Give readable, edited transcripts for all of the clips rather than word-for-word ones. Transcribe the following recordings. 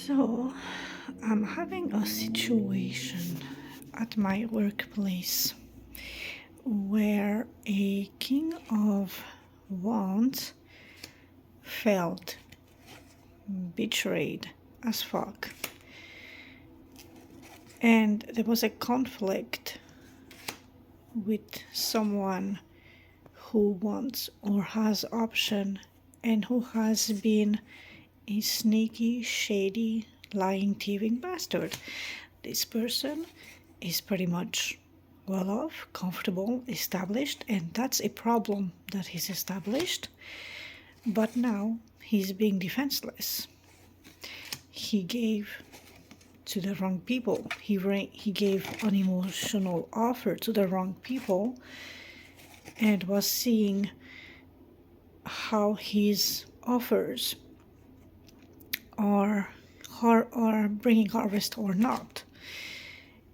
So, I'm having a situation at my workplace where a king of wands felt betrayed as fuck. And there was a conflict with someone who wants or has option and who has been a sneaky, shady, lying, thieving bastard. This person is pretty much well off, comfortable, established, and that's a problem that he's established. But now he's being defenseless. He gave to the wrong people. He gave an emotional offer to the wrong people and was seeing how his offers are bringing harvest or not.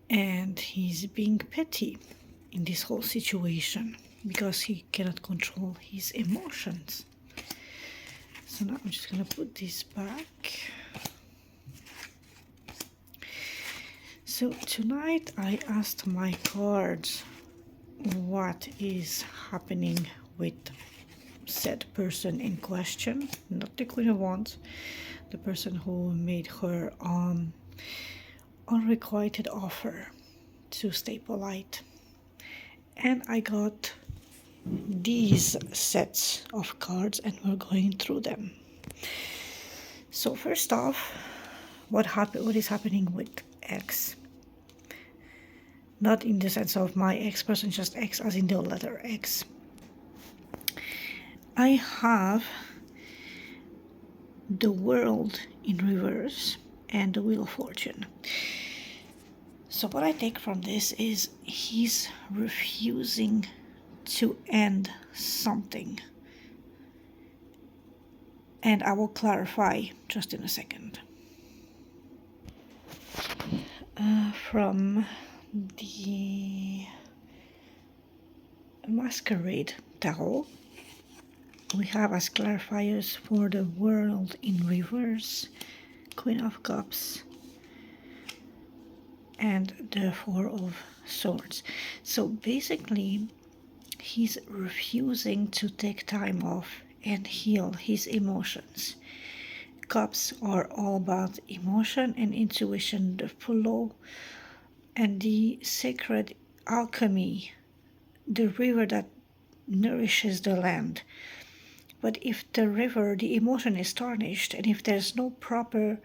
And he's being petty in this whole situation because he cannot control his emotions. So now I'm just gonna put this back. So tonight I asked my cards what is happening with said person in question, not the Queen of Wands, the person who made her unrequited offer to stay polite. And I got these sets of cards and we're going through them. So first off, what is happening with X? Not in the sense of my ex person, just X as in the letter X. I have the World in reverse and the Wheel of Fortune. So what I take from this is he's refusing to end something. And I will clarify just in a second. From the Masquerade Tarot, we have as clarifiers for the World in reverse, Queen of Cups, and the Four of Swords. So basically, he's refusing to take time off and heal his emotions. Cups are all about emotion and intuition, the flow and the sacred alchemy, the river that nourishes the land. But if the river, the emotion is tarnished, and if there's no proper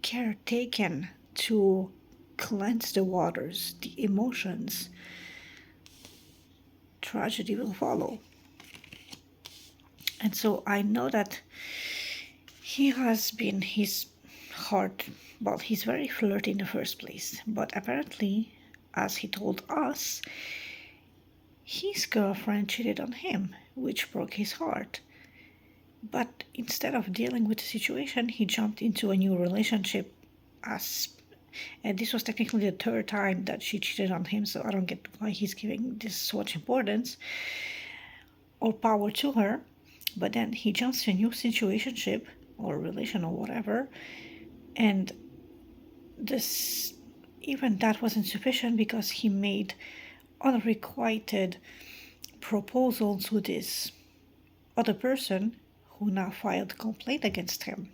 care taken to cleanse the waters, the emotions, tragedy will follow. And so I know that he has been his heart, well, he's very flirty in the first place, but apparently, as he told us, his girlfriend cheated on him, which broke his heart. But instead of dealing with the situation, he jumped into a new relationship and this was technically the third time that she cheated on him, so I don't get why he's giving this so much importance or power to her. But then he jumps to a new situationship or relation or whatever, and even that wasn't sufficient because he made unrequited proposal to this other person who now filed complaint against him.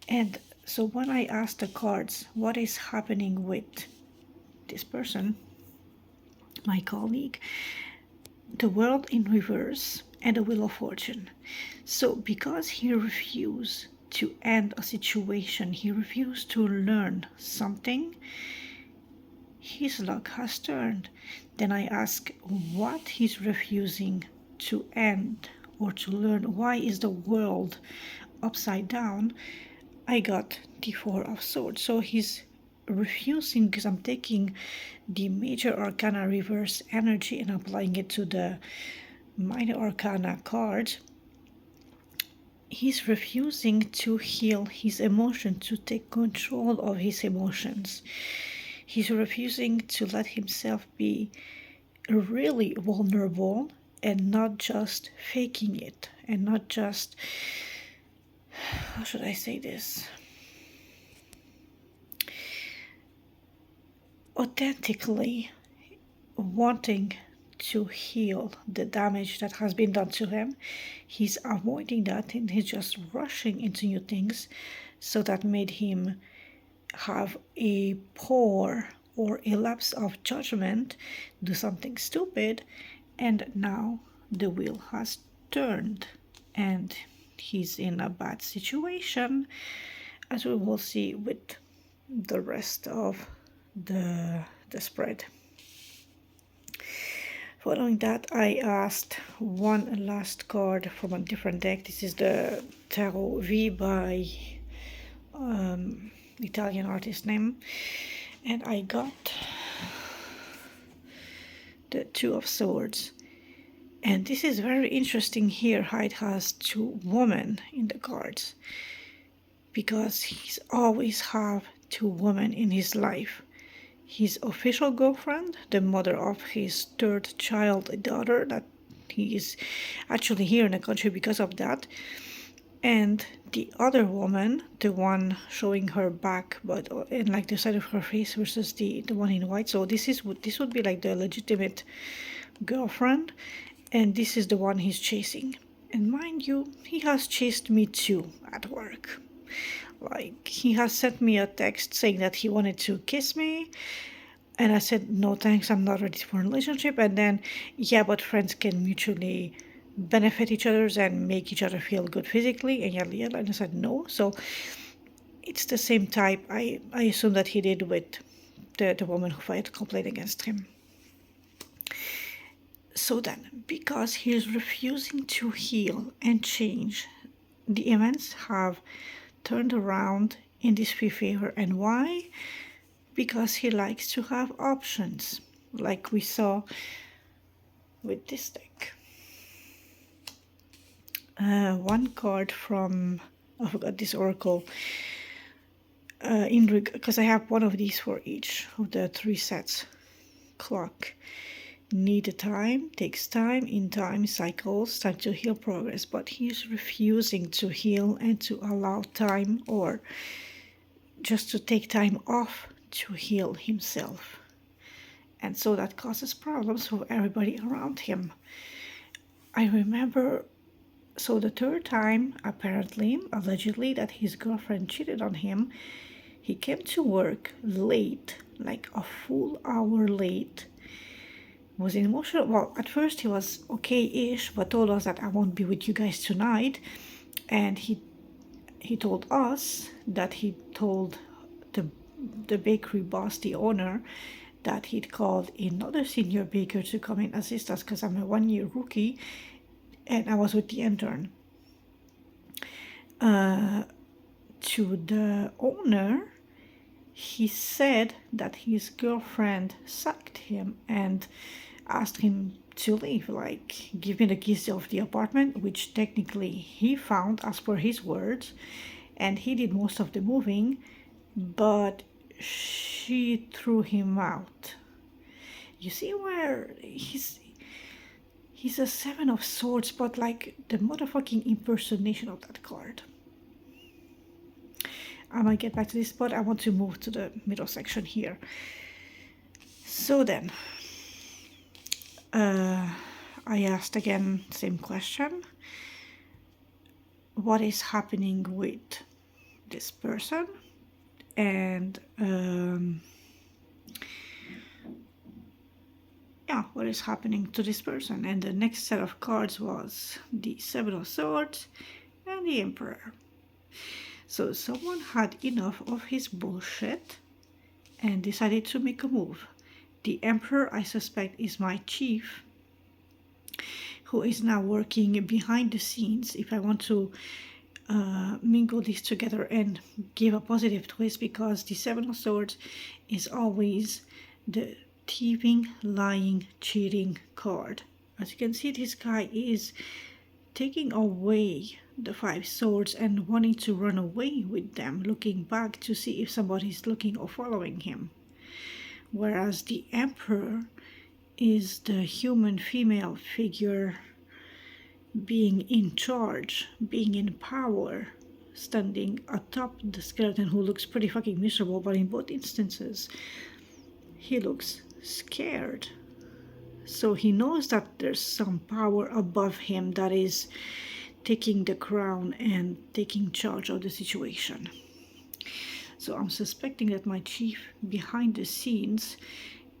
And so when I asked the cards what is happening with this person, my colleague, the World in reverse and the Wheel of Fortune. So because he refused to end a situation, he refused to learn something, his luck has turned. Then I ask what he's refusing to end or to learn. Why is the world upside down? I got the Four of Swords. So he's refusing, because I'm taking the Major Arcana reverse energy and applying it to the Minor Arcana card. He's refusing to heal his emotions, to take control of his emotions. He's refusing to let himself be really vulnerable and not just faking it and not just, how should I say this? authentically wanting to heal the damage that has been done to him. He's avoiding that and he's just rushing into new things. So that made him have a poor or a lapse of judgment, do something stupid, and now the wheel has turned and he's in a bad situation, as we will see with the rest of the spread. Following that, I asked one last card from a different deck. This is the Tarot V by Italian artist name, and I got the Two of Swords. And this is very interesting here how it has two women in the cards, because he's always have two women in his life. His official girlfriend, the mother of his third child, a daughter, that he is actually here in the country because of that, and the other woman, the one showing her back, but in like the side of her face versus the one in white. So this would be like the legitimate girlfriend, and this is the one he's chasing. And mind you, he has chased me too at work. Like, he has sent me a text saying that he wanted to kiss me, and I said, no thanks, I'm not ready for a relationship. And then, yeah, but friends can mutually benefit each other and make each other feel good physically, and yada yada. And I said no. So it's the same type, I assume, that he did with the woman who filed a complaint against him. So then, because he's refusing to heal and change, the events have turned around in his favor. And why? Because he likes to have options, like we saw with this deck. One card from, I forgot this oracle, because I have one of these for each of the 3 sets. Clock. Need a time, takes time, in time, cycles, time to heal, progress. But he's refusing to heal and to allow time, or just to take time off to heal himself. And so that causes problems for everybody around him. I remember, so the third time, apparently, allegedly, that his girlfriend cheated on him, he came to work late, like a full hour late, was emotional. Well, at first he was okay-ish, but told us that I won't be with you guys tonight. And he told us that he told the bakery boss, the owner, that he'd called another senior baker to come and assist us because I'm a 1-year rookie and I was with the intern. To the owner, he said that his girlfriend sacked him and asked him to leave, like, give me the keys of the apartment, which technically he found as per his words, and he did most of the moving, but she threw him out. You see where he's a 7 of Swords, but like the motherfucking impersonation of that card. I might get back to this, but I want to move to the middle section here. So then, I asked again, same question. What is happening with this person? And what is happening to this person? And the next set of cards was the 7 of Swords and the Emperor. So someone had enough of his bullshit and decided to make a move. The Emperor, I suspect, is my chief, who is now working behind the scenes. If I want to mingle these together and give a positive twist, because the 7 of Swords is always the thieving, lying, cheating card. As you can see, this guy is taking away the 5 swords and wanting to run away with them, looking back to see if somebody's looking or following him. Whereas the Emperor is the human female figure being in charge, being in power, standing atop the skeleton, who looks pretty fucking miserable. But in both instances, he looks scared. So he knows that there's some power above him that is taking the crown and taking charge of the situation. So I'm suspecting that my chief behind the scenes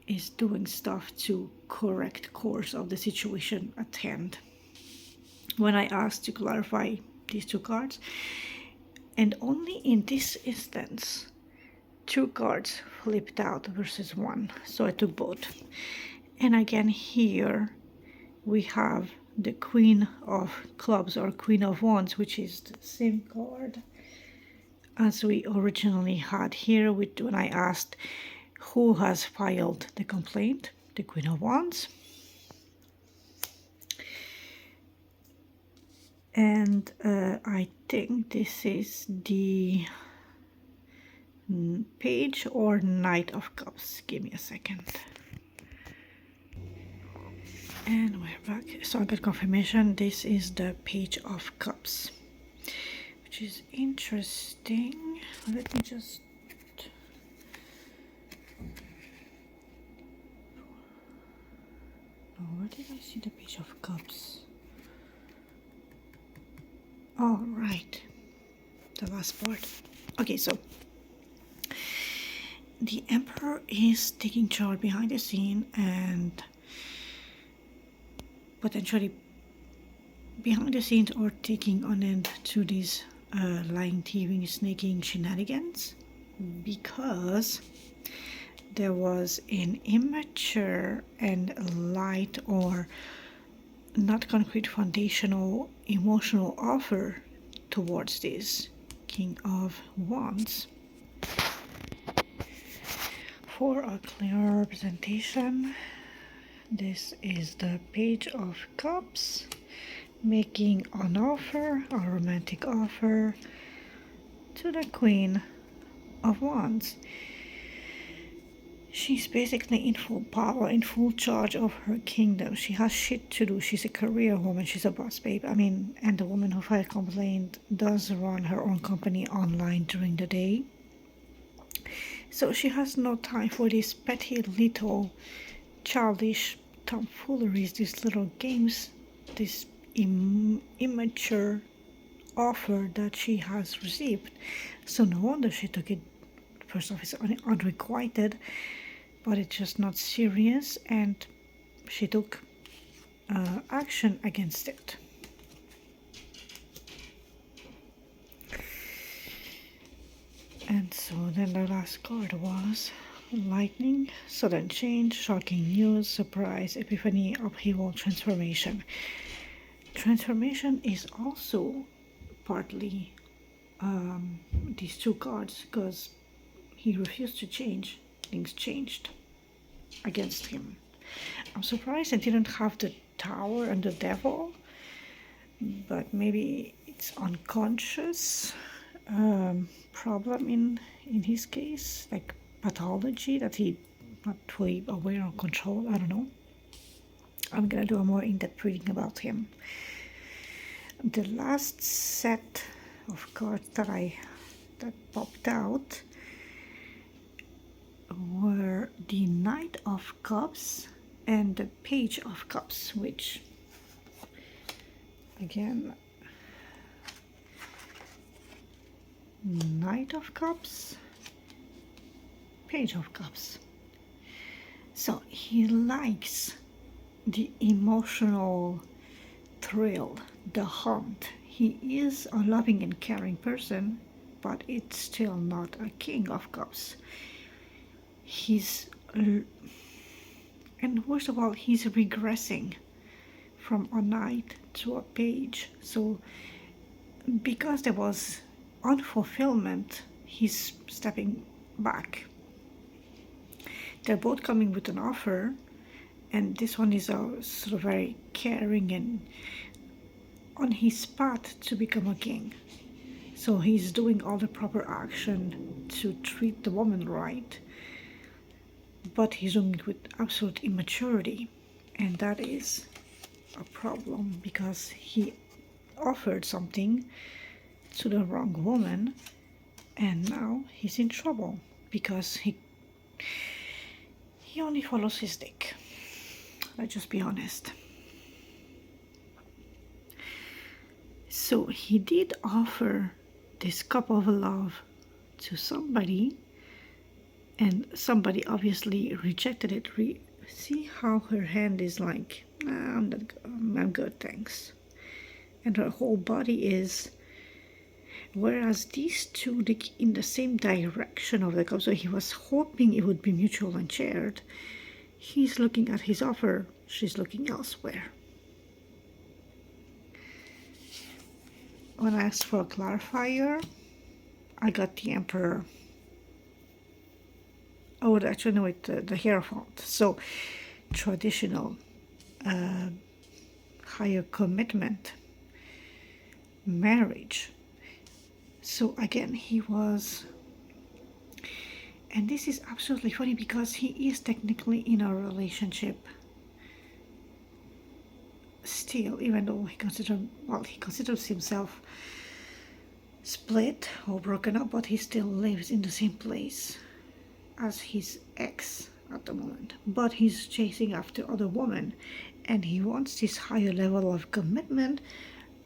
is doing stuff to correct course of the situation at hand. When I asked to clarify these two cards, and only in this instance, two cards flipped out versus one, so I took both. And again here we have the Queen of Clubs or Queen of Wands, which is the same card as we originally had here when I asked who has filed the complaint, the Queen of Wands. And I think this is the Page or Knight of Cups. Give me a second. And we're back. So I got confirmation. This is the Page of Cups, which is interesting. Let me just... Oh, where did I see the Page of Cups? Oh, right. The last part. Okay, so the Emperor is taking charge behind the scene and potentially behind the scenes or taking on end to these lying, thieving, snaking shenanigans, because there was an immature and light or not concrete foundational emotional offer towards this King of Wands. For a clearer representation, this is the Page of Cups making an offer, a romantic offer, to the Queen of Wands. She's basically in full power, in full charge of her kingdom. She has shit to do. She's a career woman. She's a boss babe. I mean, and the woman who filed complaint does run her own company online during the day. So she has no time for these petty little childish tomfooleries, these little games, this immature offer that she has received. So no wonder she took it, first off, it's unrequited, but it's just not serious, and she took action against it. And so then the last card was lightning, sudden change, shocking news, surprise, epiphany, upheaval, transformation. Transformation is also partly these two cards, because he refused to change. Things changed against him. I'm surprised I didn't have the Tower and the Devil, but maybe it's unconscious problem in his case, like pathology that he not fully aware or control. I don't know. I'm gonna do a more in-depth reading about him. The last set of cards that popped out were the Knight of Cups and the Page of Cups, which again, Knight of Cups, Page of Cups. So he likes the emotional thrill, the hunt. He is a loving and caring person, but it's still not a King of Cups. And worst of all, he's regressing from a knight to a page. So because there was unfulfillment, he's stepping back. They're both coming with an offer, and this one is a sort of very caring and on his path to become a king. So he's doing all the proper action to treat the woman right, but he's doing it with absolute immaturity, and that is a problem because he offered something to the wrong woman, and now he's in trouble because he only follows his dick. Let's just be honest. So he did offer this cup of love to somebody, and somebody obviously rejected it. See how her hand is like, I'm good, thanks. And her whole body is, whereas these two look in the same direction of the cup, so he was hoping it would be mutual and shared. He's looking at his offer, she's looking elsewhere. When I asked for a clarifier, I got the Emperor. Oh, actually, no, the Hierophant. So, traditional, higher commitment, marriage. So, again, he was. And this is absolutely funny because he is technically in a relationship still, even though he considers himself split or broken up, but he still lives in the same place as his ex at the moment. But he's chasing after other women, and he wants this higher level of commitment,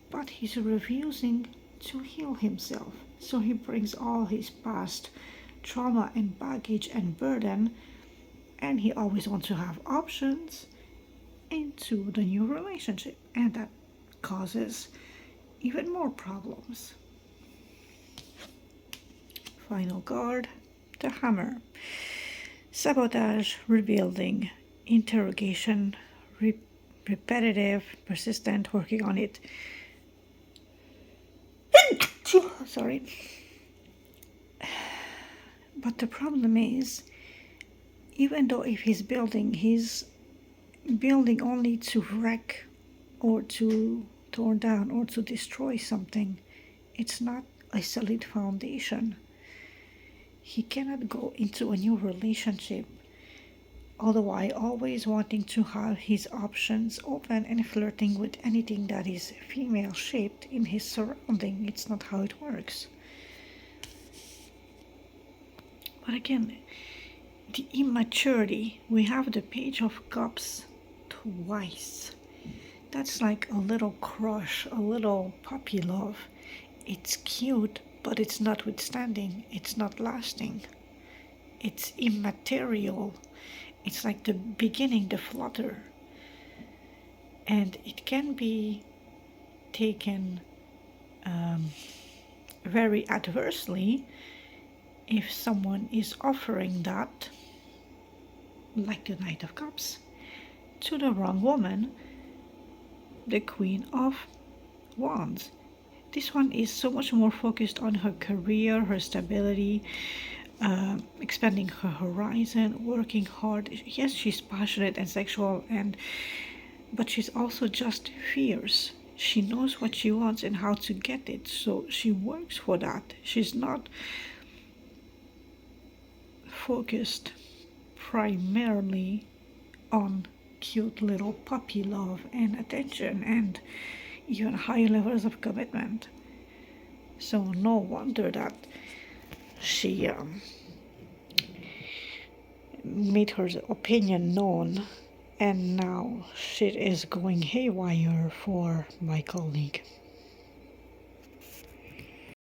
but he's refusing to heal himself. So he brings all his past trauma and baggage and burden, and he always wants to have options into the new relationship, and that causes even more problems. Final card, the Hammer. Sabotage, rebuilding, interrogation, repetitive, persistent, working on it. Sorry. But the problem is, even though if he's building only to wreck or to torn down or to destroy something, it's not a solid foundation. He cannot go into a new relationship otherwise always wanting to have his options open and flirting with anything that is female shaped in his surrounding. It's not how it works. But again, the immaturity, we have the Page of Cups twice. That's like a little crush, a little puppy love. It's cute, but it's not withstanding, it's not lasting. It's immaterial. It's like the beginning, the flutter. And it can be taken very adversely if someone is offering that, like the Knight of Cups, to the wrong woman, the Queen of Wands. This one is so much more focused on her career, her stability, expanding her horizon, working hard. Yes, she's passionate and sexual, but she's also just fierce. She knows what she wants and how to get it, so she works for that. She's not focused primarily on cute little puppy love and attention and even higher levels of commitment. So no wonder that she made her opinion known, and now shit is going haywire for my colleague.